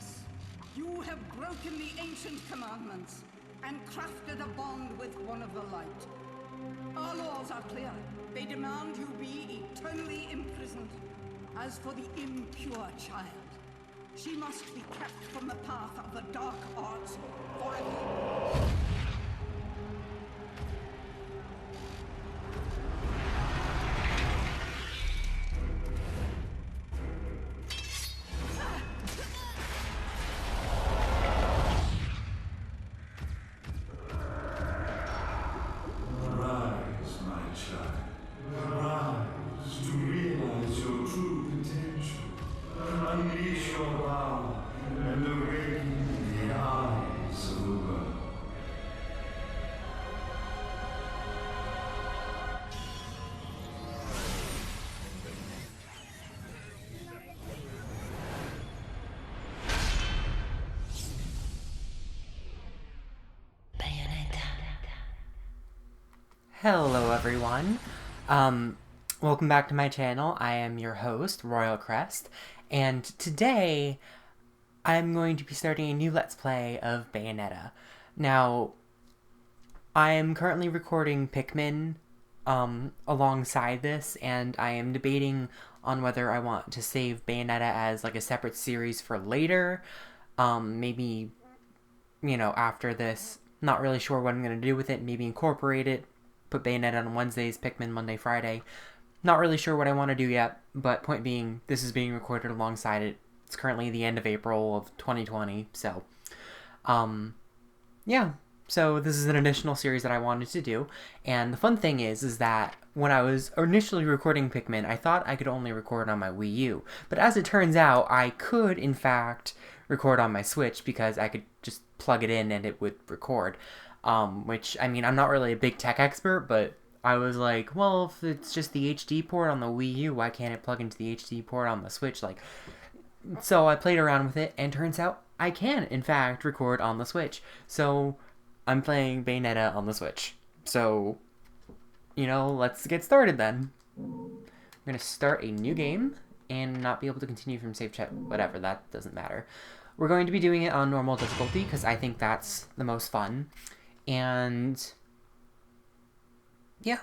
Yes, you have broken the ancient commandments and crafted a bond with one of the light. Our laws are clear. They demand you be eternally imprisoned. As for the impure child, she must be kept from the path of the dark arts forever. Hello everyone, welcome back to my channel. I am your host, Royal Crest, and today I'm going to be starting a new Let's Play of Bayonetta. Now, I am currently recording Pikmin alongside this, and I am debating on whether I want to save Bayonetta as like a separate series for later, maybe, you know, after this. Not really sure what I'm going to do with it, maybe incorporate it. Put Bayonetta on Wednesdays, Pikmin Monday, Friday. Not really sure what I want to do yet, but point being, this is being recorded alongside it. It's currently the end of April of 2020, so, yeah. So this is an additional series that I wanted to do, and the fun thing is that when I was initially recording Pikmin, I thought I could only record on my Wii U, but as it turns out, I could, in fact, record on my Switch because I could just plug it in and it would record. Which, I mean, I'm not really a big tech expert, but I was like, well, if it's just the HD port on the Wii U, why can't it plug into the HD port on the Switch? Like, so I played around with it, and turns out I can, in fact, record on the Switch. So, I'm playing Bayonetta on the Switch. So, you know, let's get started then. I'm gonna start a new game, and not be able to continue from save chat, whatever, that doesn't matter. We're going to be doing it on normal difficulty, because I think that's the most fun. And yeah.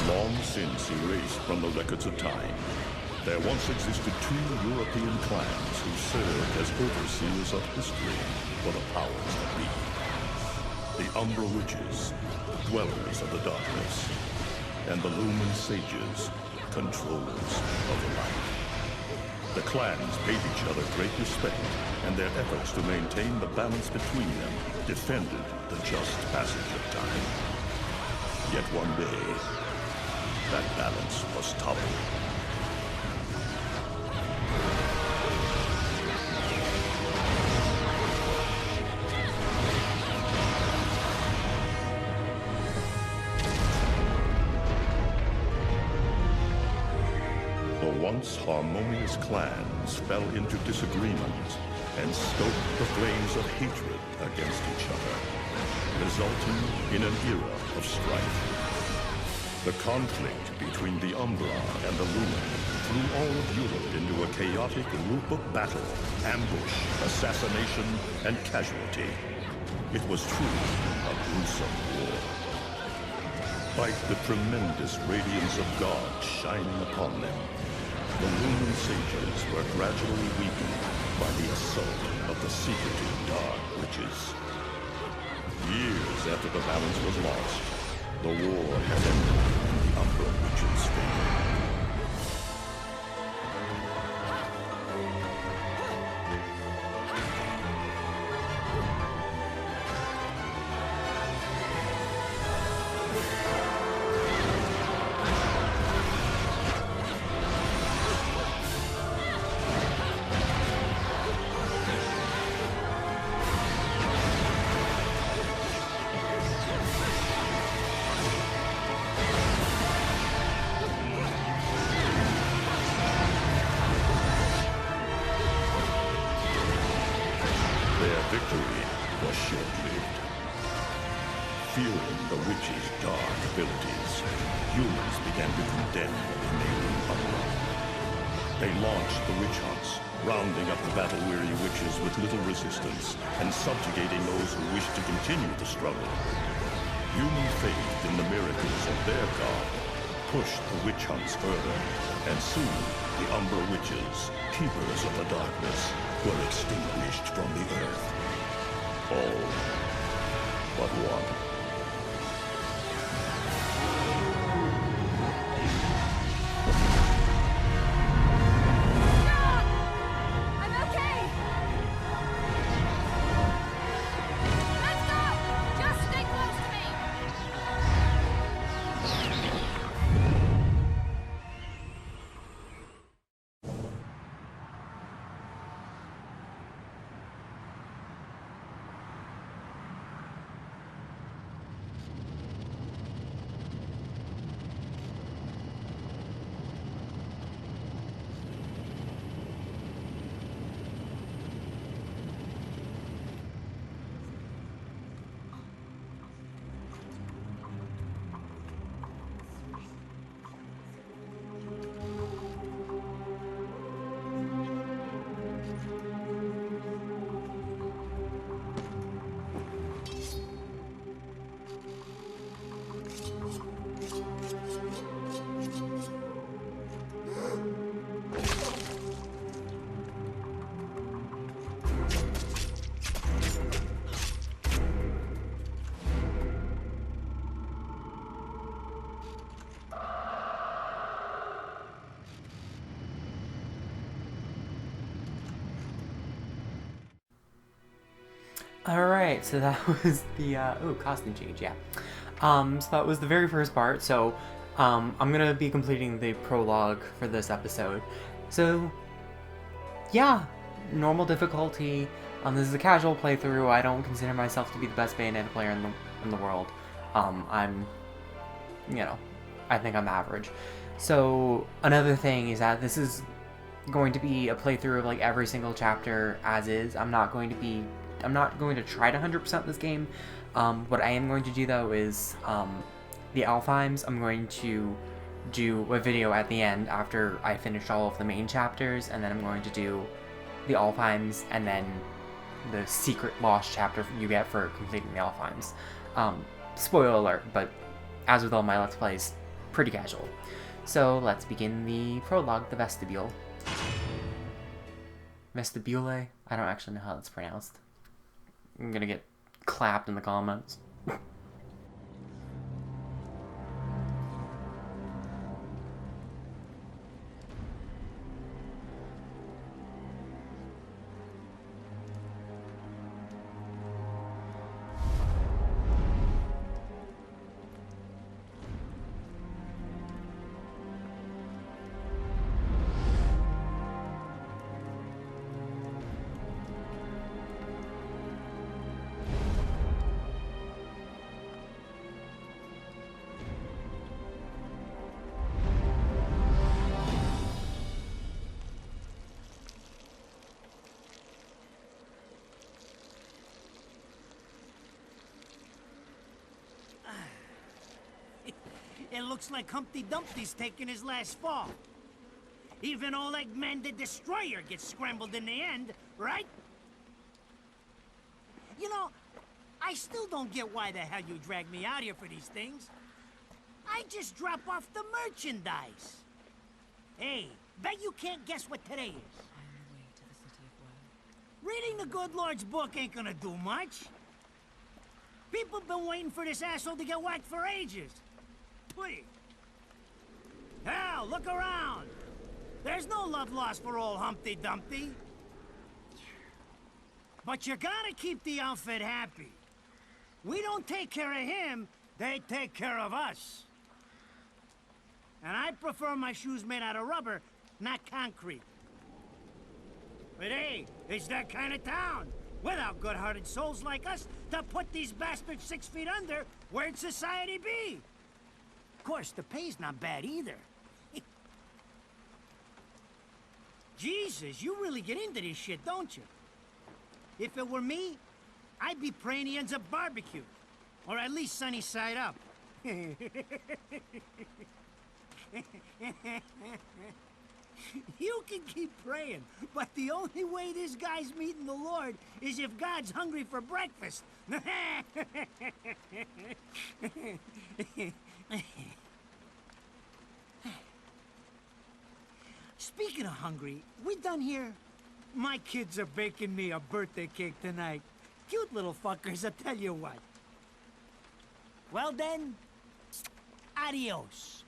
Long since erased from the records of time, there once existed two European clans who served as overseers of history for the powers that be. The Umbra Witches, dwellers of the darkness, and the Lumen Sages, controllers of the light. The clans paid each other great respect, and their efforts to maintain the balance between them defended the just passage of time. Yet one day, that balance was toppled. The once harmonious clans fell into disagreement and stoked the flames of hatred against each other, resulting in an era of strife. The conflict between the Umbra and the Lumen threw all of Europe into a chaotic loop of battle, ambush, assassination, and casualty. It was truly a gruesome war. Despite the tremendous radiance of God shining upon them, the Lumen Sages were gradually weakened by the assault of the secretive Dark Witches. Years after the balance was lost, the war had ended in the Umbra Witches' favor. Their victory was short-lived. Fearing the witch's dark abilities, humans began to condemn the neighboring Umbra. They launched the witch hunts, rounding up the battle-weary witches with little resistance and subjugating those who wished to continue the struggle. Human faith in the miracles of their god pushed the witch hunts further, and soon the Umbra witches, keepers of the darkness, were extinguished from the earth. All but one. Alright, so that was the, costume change, yeah. So that was the very first part, so, I'm gonna be completing the prologue for this episode. So, yeah, normal difficulty. This is a casual playthrough. I don't consider myself to be the best Bayonetta player in the world. I'm, I think I'm average. So, another thing is that this is going to be a playthrough of, like, every single chapter as is. I'm not going to try to 100% this game. What I am going to do, though, is the Alfheims. I'm going to do a video at the end after I finish all of the main chapters, and then I'm going to do the Alfheims, and then the secret lost chapter you get for completing the Alfheims. Spoiler alert, but as with all my Let's Plays, pretty casual. So let's begin the prologue, the Vestibule. Vestibule? I don't actually know how that's pronounced. I'm gonna get clapped in the comments. It looks like Humpty Dumpty's taking his last fall. Even old Eggman the Destroyer gets scrambled in the end, right? You know, I still don't get why the hell you dragged me out here for these things. I just drop off the merchandise. Hey, bet you can't guess what today is. On the way to the city of woe. Reading the good Lord's book ain't gonna do much. People been waiting for this asshole to get whacked for ages. Please. Hell, look around. There's no love lost for old Humpty Dumpty. But you gotta keep the outfit happy. We don't take care of him, they take care of us. And I prefer my shoes made out of rubber, not concrete. But hey, it's that kind of town. Without good-hearted souls like us to put these bastards 6 feet under, where'd society be? Of course, the pay's not bad either. Jesus, you really get into this shit, don't you? If it were me, I'd be praying he ends up barbecued. Or at least sunny side up. You can keep praying, but the only way this guy's meeting the Lord is if God's hungry for breakfast. Speaking of hungry, we done here? My kids are baking me a birthday cake tonight. Cute little fuckers, I tell you what. Well then, adios.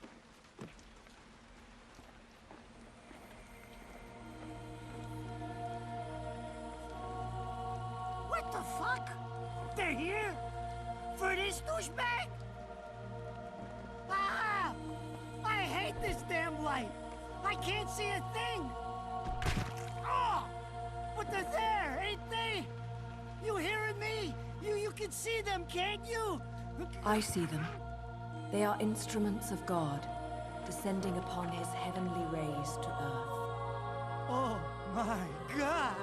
What the fuck? They're here? For this douchebag? Ah! I hate this damn light. I can't see a thing. Oh! But they're there, ain't they? You hearing me? You can see them, can't you? I see them. They are instruments of God, descending upon his heavenly rays to earth. Oh my God!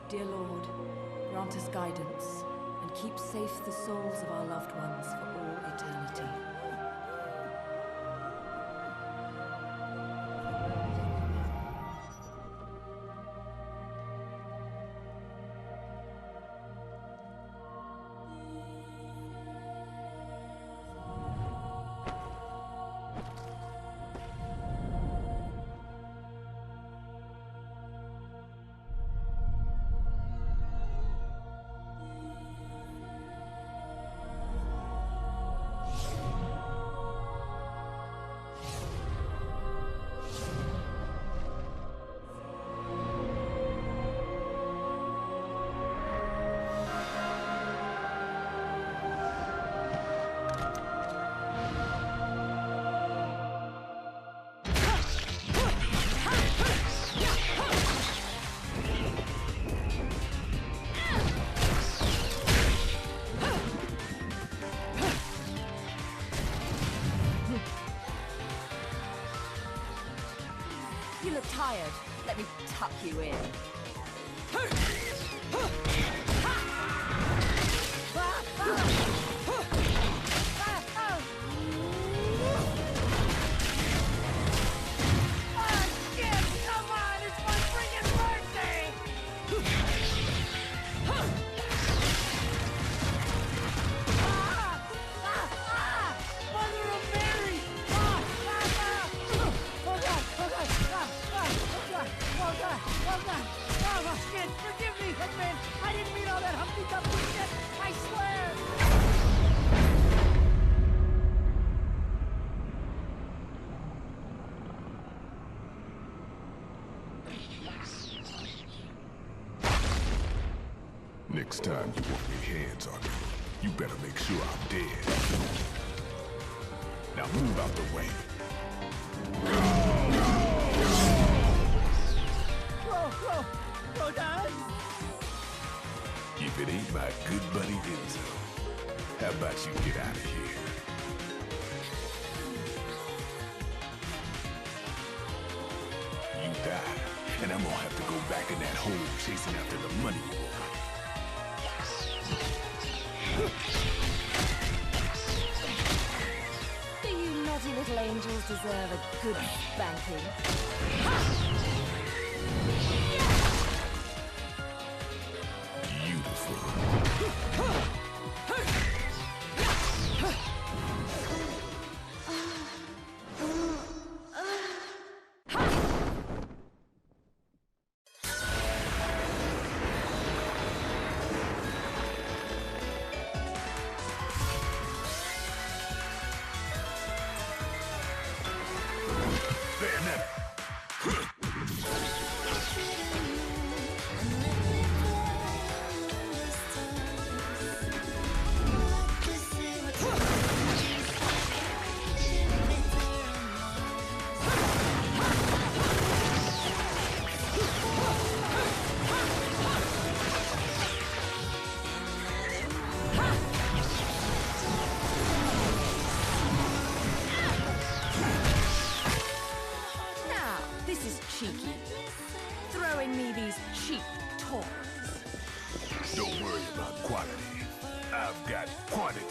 Dear Lord, grant us guidance, and keep safe the souls of our loved ones for all eternity. You look tired. Let me tuck you in. Forgive me, Hitman! I didn't mean all that humpty-dumpty shit! I swear! Next time you want your hands on me, you better make sure I'm dead. Now move out the way. Whoa, Don! If it ain't my good buddy Enzo, how about you get out of here? You die, and I'm gonna have to go back in that hole chasing after the money you want. Do you naughty little angels deserve a good spanking? Bayonetta! Cheeky. Throwing me these cheap toys. Don't worry about quality. I've got quantity.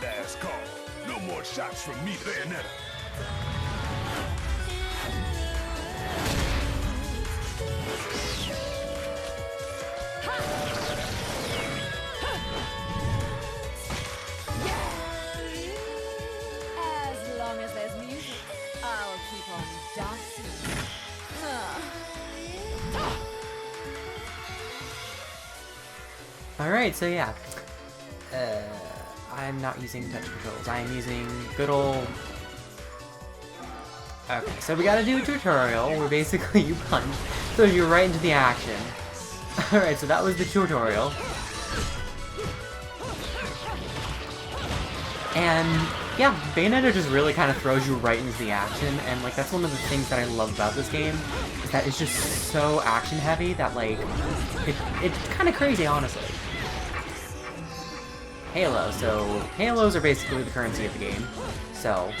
Last call. No more shots from me, Bayonetta. As long as there's music, I'll keep on dancing. Alright, so yeah. I'm not using touch controls. I am using good old... Okay, so we gotta do a tutorial where basically you punch, so you're right into the action. Alright, so that was the tutorial. And yeah, Bayonetta just really kind of throws you right into the action, and like that's one of the things that I love about this game, is that it's just so action heavy that like, it's kind of crazy, honestly. Halo, so Halos are basically the currency of the game, so...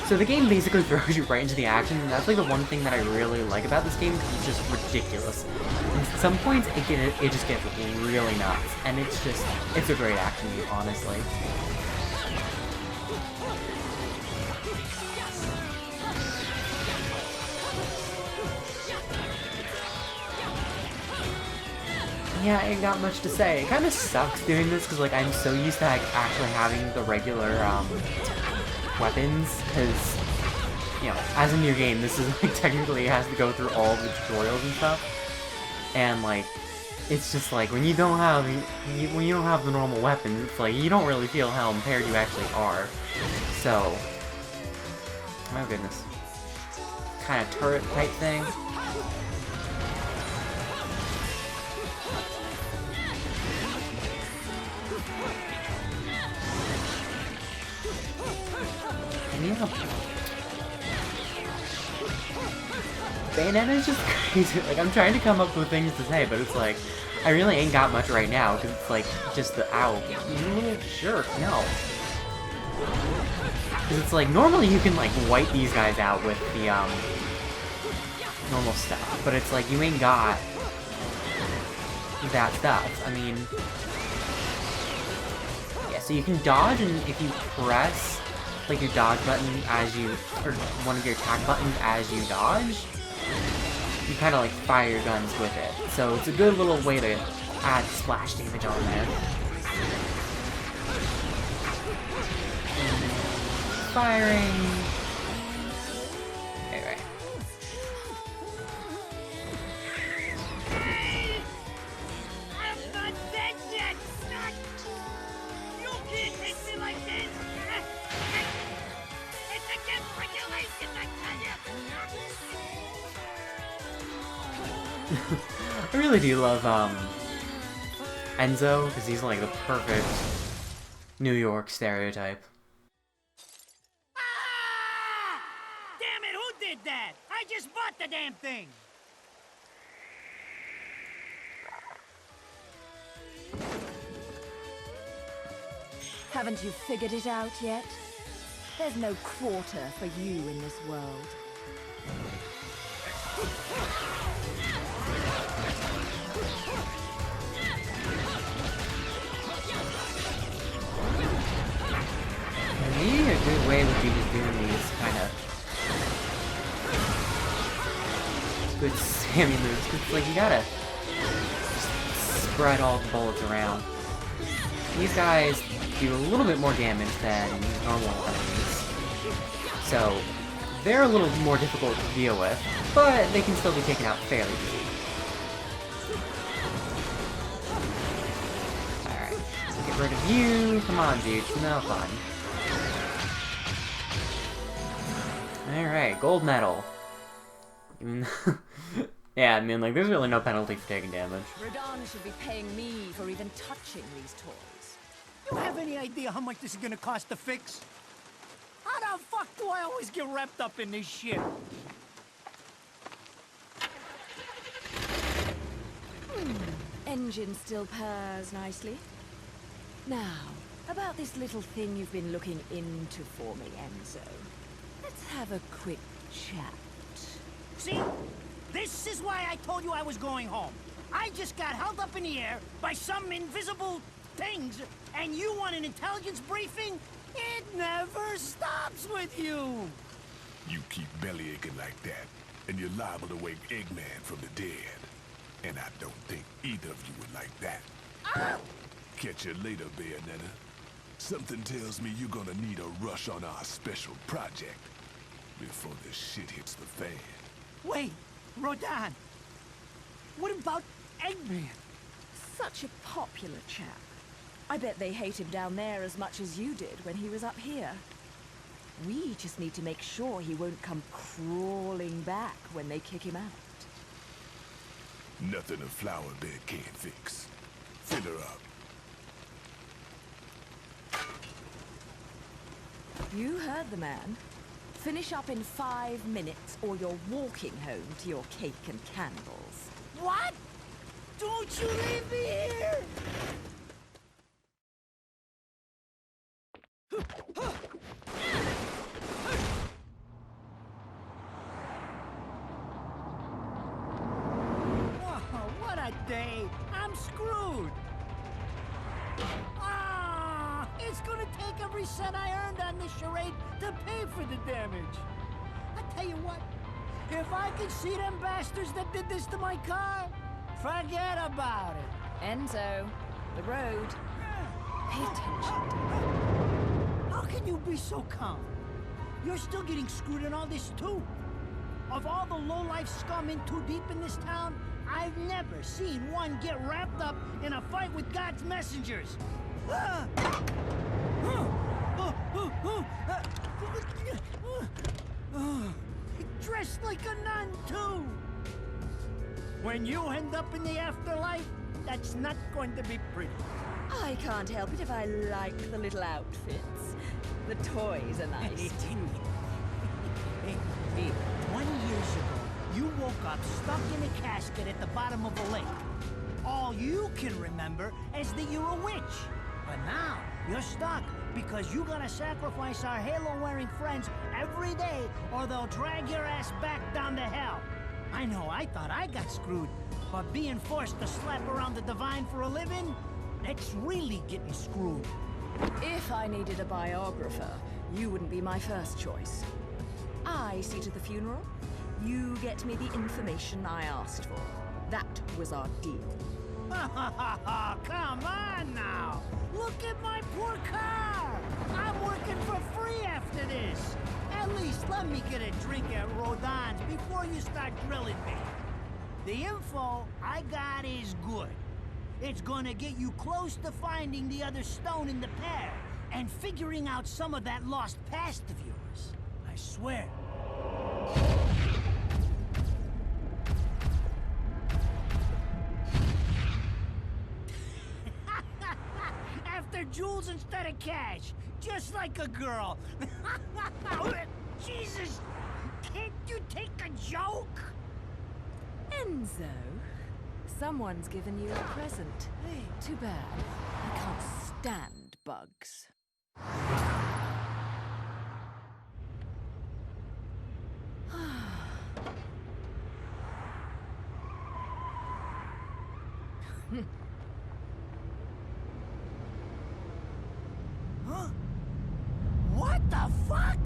So the game basically throws you right into the action, and that's like the one thing that I really like about this game, because it's just ridiculous. And at some points, it just gets really nuts, and it's a great action game, honestly. Yeah, I ain't got much to say. It kind of sucks doing this because, like, I'm so used to like, actually having the regular weapons. Because, you know, as a new game, this is like technically has to go through all the tutorials and stuff. And like, it's just like when you don't have the normal weapons, it's like you don't really feel how impaired you actually are. So, my goodness, kind of turret type thing. Yeah. Bayonetta is just crazy. Like, I'm trying to come up with things to say, but it's like, I really ain't got much right now, because it's like, just the owl. You little jerk, no. Because it's like, normally you can, like, wipe these guys out with the, normal stuff, but it's like, you ain't got that stuff. I mean, yeah, so you can dodge, and if you press like your dodge button as you, or one of your attack buttons as you dodge, you kind of like fire your guns with it. So it's a good little way to add splash damage on there. Firing. Alright. I'm not dead yet, snot! You can't hit me like this! It's against regulations, I tell you! I really do love Enzo, because he's like the perfect New York stereotype. Ah! Damn it, who did that? I just bought the damn thing! Haven't you figured it out yet? There's no quarter for you in this world. spammy moves. It's like you gotta spread all the bullets around. These guys do a little bit more damage than normal enemies, so they're a little more difficult to deal with, but they can still be taken out fairly easily. Alright, get rid of you. Come on, dude, it's no fun. Alright, gold medal. Yeah, I mean, like, there's really no penalty for taking damage. Radon should be paying me for even touching these toys. You have any idea how much this is gonna cost to fix? How the fuck do I always get wrapped up in this shit? Engine still purrs nicely. Now, about this little thing you've been looking into for me, Enzo. Let's have a quick chat. See? This is why I told you I was going home. I just got held up in the air by some invisible things, and you want an intelligence briefing? It never stops with you! You keep belly aching like that, and you're liable to wake Eggman from the dead. And I don't think either of you would like that. Ah! Catch you later, Bayonetta. Something tells me you're gonna need a rush on our special project before this shit hits the fan. Wait, Rodan. What about Eggman? Such a popular chap. I bet they hate him down there as much as you did when he was up here. We just need to make sure he won't come crawling back when they kick him out. Nothing a flower bed can't fix. Fill her up. You heard the man. Finish up in 5 minutes or you're walking home to your cake and candles. What? Don't you leave me here! Oh, what a day! I'm screwed! Ah! It's gonna take every cent I earned on this charade to pay for the damage. I tell you what, if I could see them bastards that did this to my car, forget about it. Enzo, the road. Pay attention. How can you be so calm? You're still getting screwed in all this too. Of all the low-life scum in too deep in this town, I've never seen one get wrapped up in a fight with God's messengers. Dressed like a nun, too! When you end up in the afterlife, that's not going to be pretty. I can't help it if I like the little outfits. The toys are nice, too. Hey, 20 years ago, you woke up stuck in a casket at the bottom of a lake. All you can remember is that you're a witch. But now, you're stuck because you gotta sacrifice our halo-wearing friends every day or they'll drag your ass back down to hell. I know, I thought I got screwed, but being forced to slap around the divine for a living, that's really getting screwed. If I needed a biographer, you wouldn't be my first choice. I see to the funeral. You get me the information I asked for. That was our deal. Come on now! Look at my poor car! I'm working for free after this! At least let me get a drink at Rodon's before you start grilling me. The info I got is good. It's gonna get you close to finding the other stone in the pair and figuring out some of that lost past of yours. I swear. After jewels instead of cash, just like a girl. Jesus, can't you take a joke? Enzo, someone's given you a present. Too bad. I can't stand bugs. Huh? What the fuck?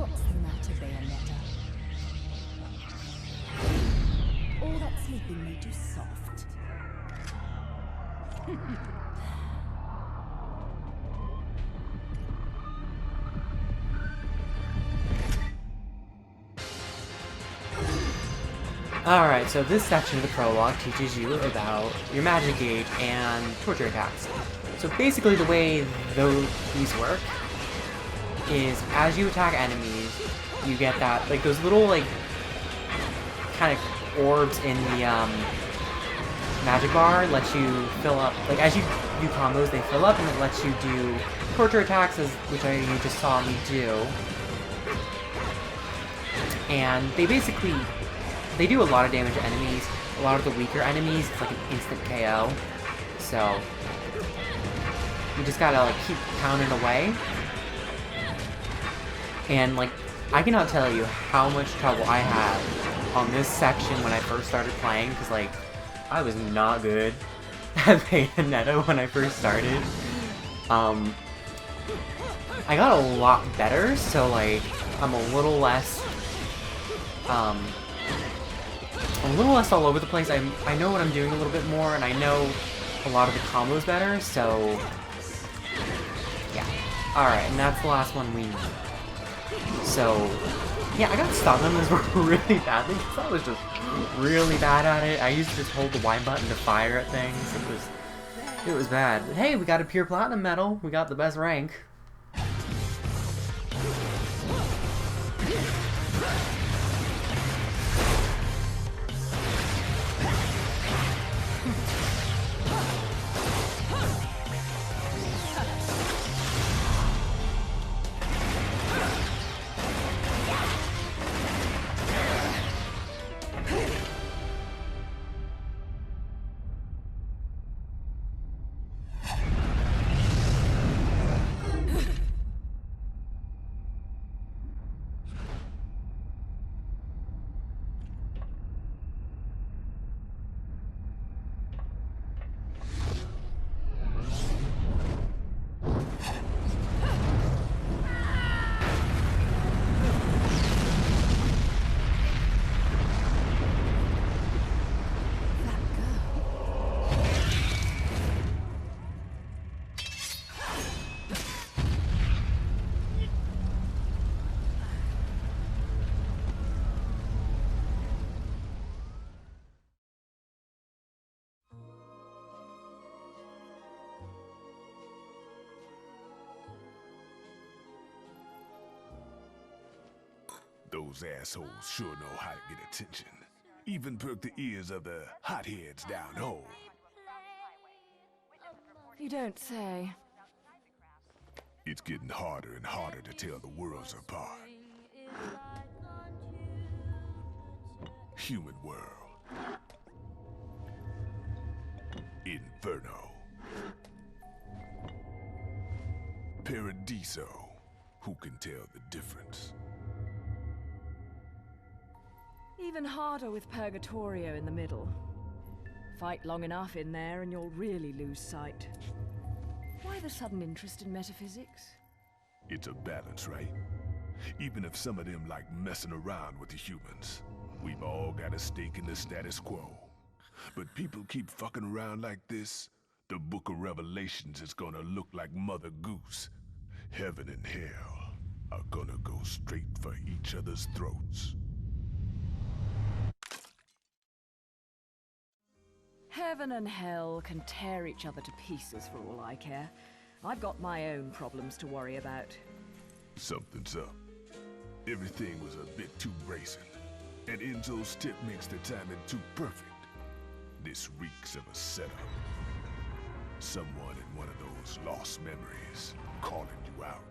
What's the matter, Bayonetta? All that sleeping made you soft. Alright, so this section of the prologue teaches you about your magic gauge and torture attacks. So basically the way these work is as you attack enemies, you get that, like those little like kind of orbs in the magic bar lets you fill up, like as you do combos they fill up and it lets you do torture attacks, which you just saw me do. And they do a lot of damage to enemies. A lot of the weaker enemies, it's like an instant KO. So you just gotta like keep pounding away. And like, I cannot tell you how much trouble I had on this section when I first started playing, because like, I was not good at Bayonetta when I first started. I got a lot better, so like, I'm a little less all over the place. I know what I'm doing a little bit more, and I know a lot of the combos better, so yeah. Alright, and that's the last one we need. So, yeah, I got stuck on this really badly, because I was just really bad at it. I used to just hold the Y button to fire at things. It was bad. But hey, we got a pure platinum medal. We got the best rank. Those assholes sure know how to get attention. Even perk the ears of the hotheads down home. You don't say. It's getting harder and harder to tell the worlds apart. Human world. Inferno. Paradiso. Who can tell the difference? Even harder with Purgatorio in the middle. Fight long enough in there and you'll really lose sight. Why the sudden interest in metaphysics? It's a balance, right? Even if some of them like messing around with the humans, we've all got a stake in the status quo. But people keep fucking around like this, the Book of Revelations is gonna look like Mother Goose. Heaven and hell are gonna go straight for each other's throats. Heaven and hell can tear each other to pieces for all I care. I've got my own problems to worry about. Something's up. Everything was a bit too bracing, and Enzo's tip makes the timing too perfect. This reeks of a setup. Someone in one of those lost memories calling you out.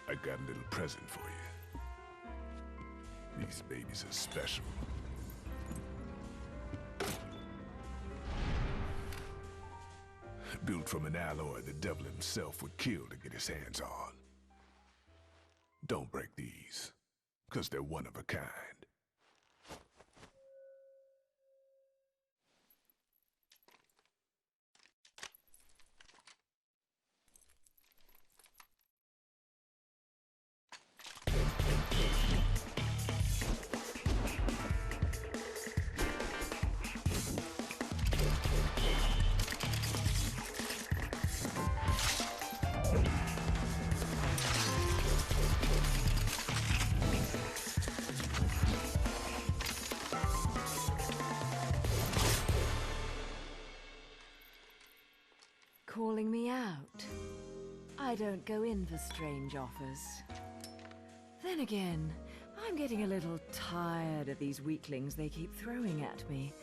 I got a little present for you. These babies are special. Built from an alloy the devil himself would kill to get his hands on. Don't break these, 'cause they're one of a kind. me out. I don't go in for strange offers. Then again, I'm getting a little tired of these weaklings they keep throwing at me.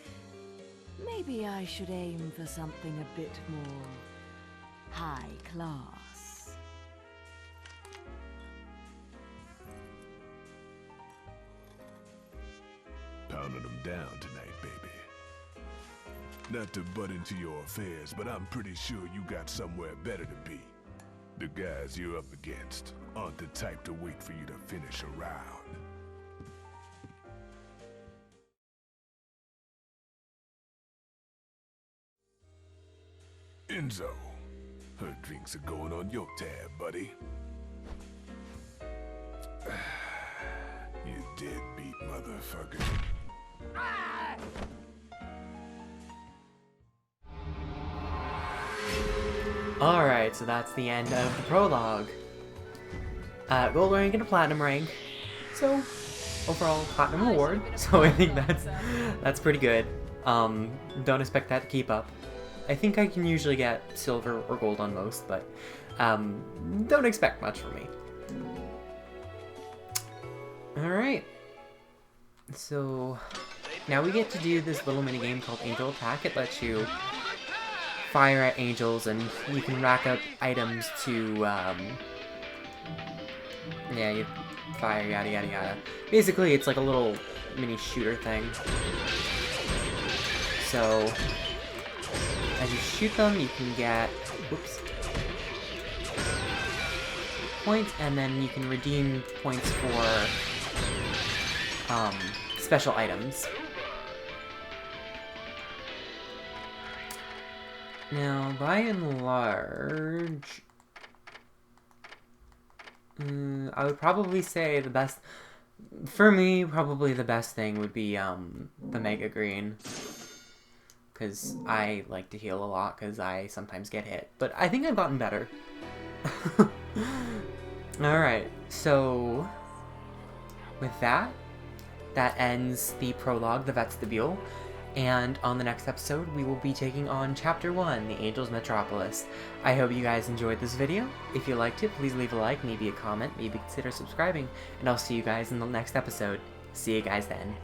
Maybe I should aim for something a bit more high class. Pounding them down tonight, baby. Not to butt into your affairs, but I'm pretty sure you got somewhere better to be. The guys you're up against aren't the type to wait for you to finish a round. Enzo, her drinks are going on your tab, buddy. You deadbeat motherfucker. Alright, so that's the end of the prologue. Gold rank and a platinum rank. So, overall, platinum award. So I think that's pretty good. Don't expect that to keep up. I think I can usually get silver or gold on most, but don't expect much from me. Alright. So, now we get to do this little mini game called Angel Attack. It lets you fire at angels, and you can rack up items to, yeah, you fire, yada yada yada. Basically, it's like a little mini shooter thing. So, as you shoot them, you can get, whoops, points, and then you can redeem points for, special items. Now, by and large, I would probably say the best, for me, probably the best thing would be, the Mega Green. Because I like to heal a lot, because I sometimes get hit. But I think I've gotten better. Alright, so with that ends the prologue, the Vestibule. And on the next episode, we will be taking on Chapter 1, The Angels Metropolis. I hope you guys enjoyed this video. If you liked it, please leave a like, maybe a comment, maybe consider subscribing, and I'll see you guys in the next episode. See you guys then.